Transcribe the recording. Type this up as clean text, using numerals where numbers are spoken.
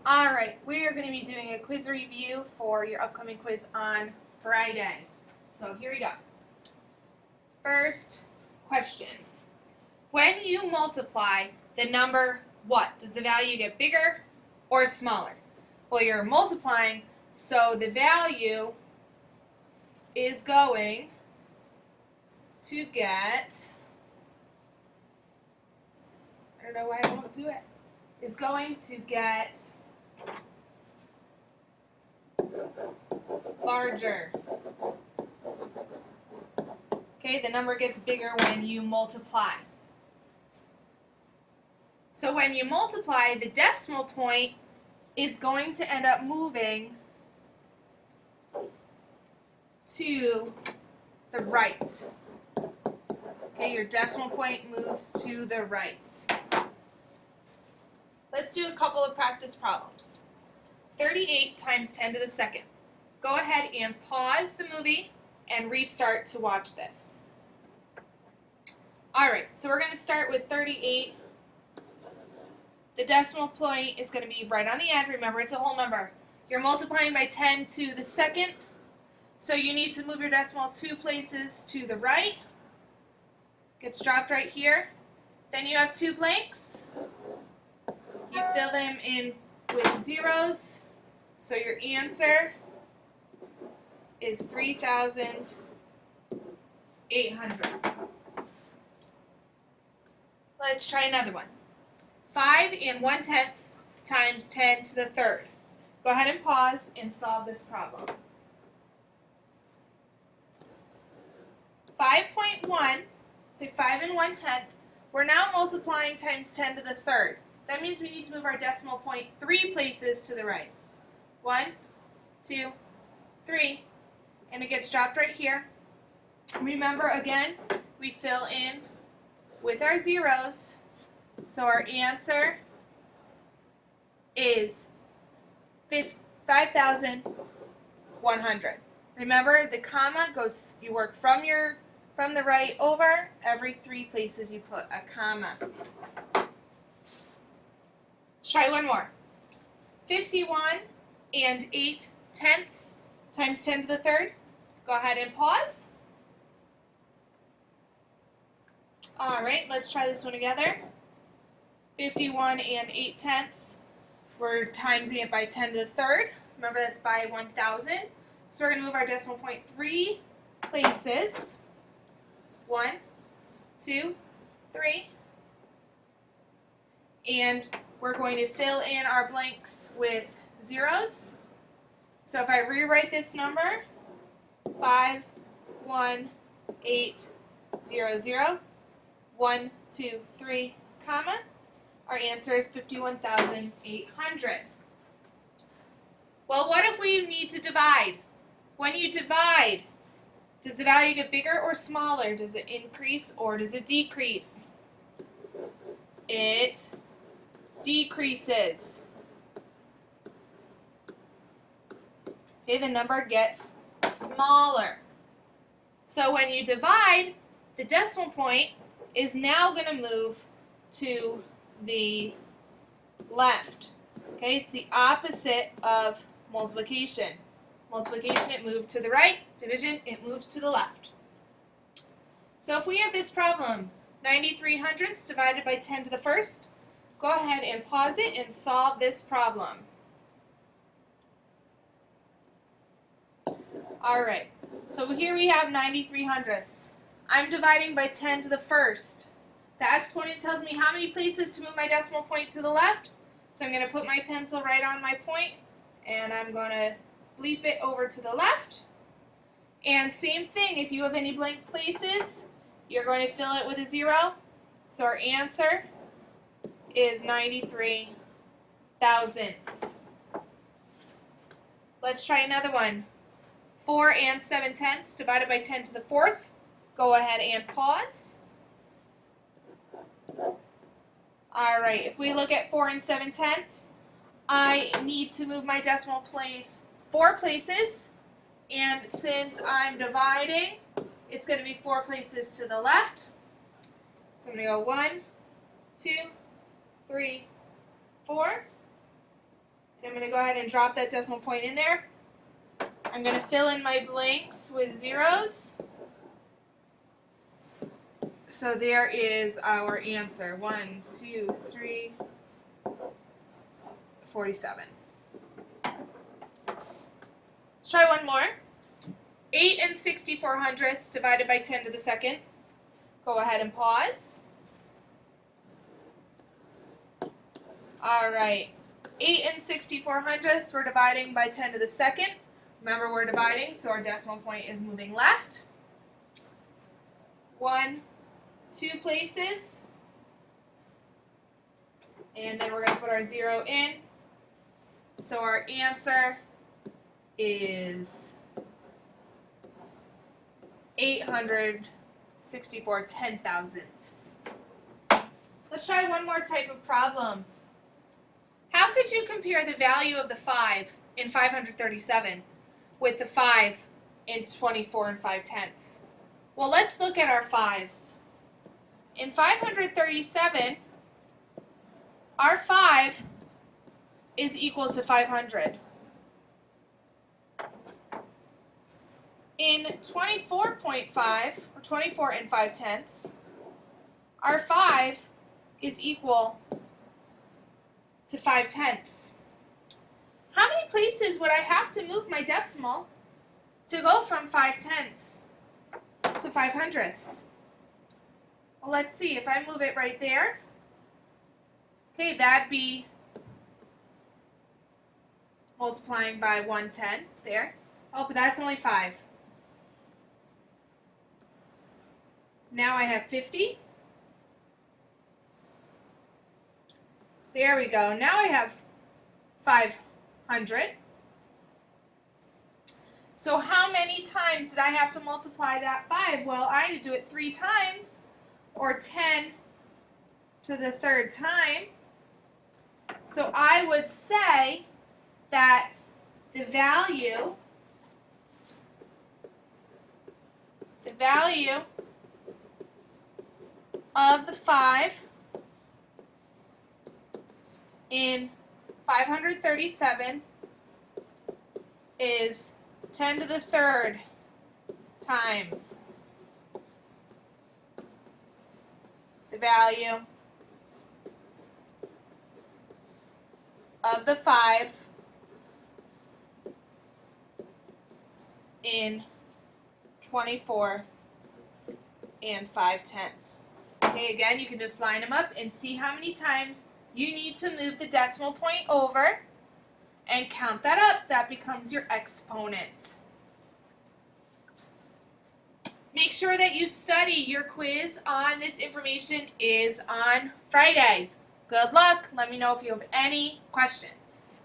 Alright, we are going to be doing a quiz review for your upcoming quiz on Friday. So here we go. First question. When you multiply the number what? Does the value get bigger or smaller? Well, you're multiplying, so the value is going to get, I don't know why I won't do it, is going to get larger. Okay, the number gets bigger when you multiply. So when you multiply, the decimal point is going to end up moving to the right. Okay, your decimal point moves to the right. Let's do a couple of practice problems. 38 times 10 to the second. Go ahead and pause the movie and restart to watch this. Alright, so we're going to start with 38. The decimal point is going to be right on the end. Remember, it's a whole number. You're multiplying by 10 to the second, so you need to move your decimal 2 places to the right. Gets dropped right here. Then you have 2 blanks. You fill them in with zeros, so your answer is 3,800. Let's try another one. 5 1/10 times 10 to the third. Go ahead and pause and solve this problem. 5.1, say 5 1/10. We're now multiplying times 10 to the third. That means we need to move our decimal point 3 places to the right. 1, 2, 3, and it gets dropped right here. Remember, again, we fill in with our zeros, so our answer is 5,100. Remember, the comma goes, you work from the right over. Every 3 places you put a comma. Let's try one more. 51 8/10 times 10 to the third. Go ahead and pause. Alright, let's try this one together. 51 8/10. We're timesing it by 10 to the third. Remember, that's by 1,000. So we're going to move our decimal point 3 places. 1, 2, 3. And we're going to fill in our blanks with zeros. So if I rewrite this number, 51800, 1, 2, 3, comma, our answer is 51,800. Well, what if we need to divide? When you divide, does the value get bigger or smaller? Does it increase or does it decrease? It decreases. Okay, the number gets smaller. So when you divide, the decimal point is now going to move to the left. Okay, it's the opposite of multiplication. Multiplication, it moved to the right. Division, it moves to the left. So if we have this problem, 93 hundredths divided by 10 to the first, go ahead and pause it and solve this problem. Alright, so here we have 93 hundredths. I'm dividing by 10 to the first. The exponent tells me how many places to move my decimal point to the left. So I'm going to put my pencil right on my point, and I'm going to bleep it over to the left. And same thing, if you have any blank places, you're going to fill it with a 0. So our answer is 93 thousandths. Let's try another one. 4 7/10 divided by 10 to the fourth. Go ahead and pause. Alright, if we look at 4 7/10, I need to move my decimal place 4 places, and since I'm dividing, it's going to be 4 places to the left. So I'm going to go 1, 2, 3, 4, I'm going to go ahead and drop that decimal point in there. I'm going to fill in my blanks with zeros. So there is our answer. 1, 2, 3, 47. Let's try one more. 8 and 64/100 divided by 10 to the second. Go ahead and pause. All right. 8 and 64/100 we're dividing by 10 to the second. Remember, we're dividing, so our decimal point is moving left. 1, 2 places. And then we're going to put our 0 in. So our answer is 864 10,000ths. Let's try one more type of problem. How could you compare the value of the 5 in 537 with the 5 in 24 5/10? Well, let's look at our 5s. In 537, our 5 is equal to 500. In 24.5, or 24 5/10, our 5 is equal to 5/10. How many places would I have to move my decimal to go from 5/10 to 5/100? Well, let's see. If I move it right there, okay, that'd be multiplying by 110 there. Oh, but that's only 5. Now I have 50. There we go. Now I have 500. So how many times did I have to multiply that 5? Well, I had to do it 3 times, or 10 to the 3rd time. So I would say that the value of the 5 in 537 is 10 to the 3rd times the value of the 5 in 24 5/10. Okay, again, you can just line them up and see how many times you need to move the decimal point over and count that up. That becomes your exponent. Make sure that you study. Your quiz on this information is on Friday. Good luck. Let me know if you have any questions.